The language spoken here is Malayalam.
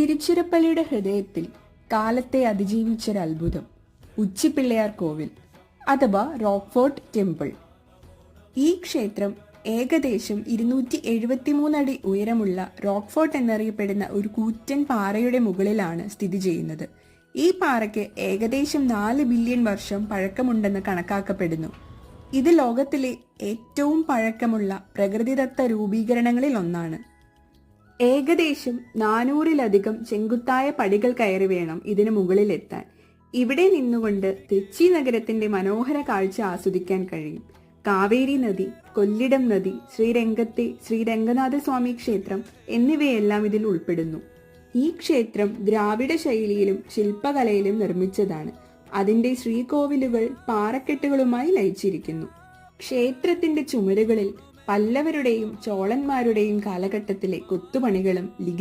തിരുച്ചിറപ്പള്ളിയുടെ ഹൃദയത്തിൽ കാലത്തെ അതിജീവിച്ചൊരത്ഭുതം ഉച്ചിപ്പിള്ളയാർ കോവിൽ അഥവാ റോക്ക്ഫോർട്ട് ടെമ്പിൾ. ഈ ക്ഷേത്രം ഏകദേശം 273 അടി ഉയരമുള്ള റോക്ക്ഫോർട്ട് എന്നറിയപ്പെടുന്ന ഒരു കൂറ്റൻ പാറയുടെ മുകളിലാണ് സ്ഥിതി ചെയ്യുന്നത്. ഈ പാറയ്ക്ക് ഏകദേശം 4 ബില്യൺ വർഷം പഴക്കമുണ്ടെന്ന് കണക്കാക്കപ്പെടുന്നു. ഇത് ലോകത്തിലെ ഏറ്റവും പഴക്കമുള്ള പ്രകൃതിദത്ത രൂപീകരണങ്ങളിൽ ഒന്നാണ്. ഏകദേശം 400-ലധികം ചെങ്കുത്തായ പടികൾ കയറി വേണം ഇതിനു മുകളിലെത്താൻ. ഇവിടെ നിന്നുകൊണ്ട് കൊച്ചി നഗരത്തിന്റെ മനോഹര കാഴ്ച ആസ്വദിക്കാൻ കഴിയും. കാവേരി നദി, കൊല്ലിടം നദി, ശ്രീരംഗത്തെ ശ്രീരംഗനാഥസ്വാമി ക്ഷേത്രം എന്നിവയെല്ലാം ഇതിൽ ഉൾപ്പെടുന്നു. ഈ ക്ഷേത്രം ദ്രാവിഡ ശൈലിയിലും ശില്പകലയിലും നിർമ്മിച്ചതാണ്. അതിന്റെ ശ്രീകോവിലുകൾ പാറക്കെട്ടുകളുമായി ലയിച്ചിരിക്കുന്നു. ക്ഷേത്രത്തിന്റെ ചുമരുകളിൽ പല്ലവരുടെയും ചോളന്മാരുടെയും കാലഘട്ടത്തിലെ കൊത്തുപണികളും ലിഖിത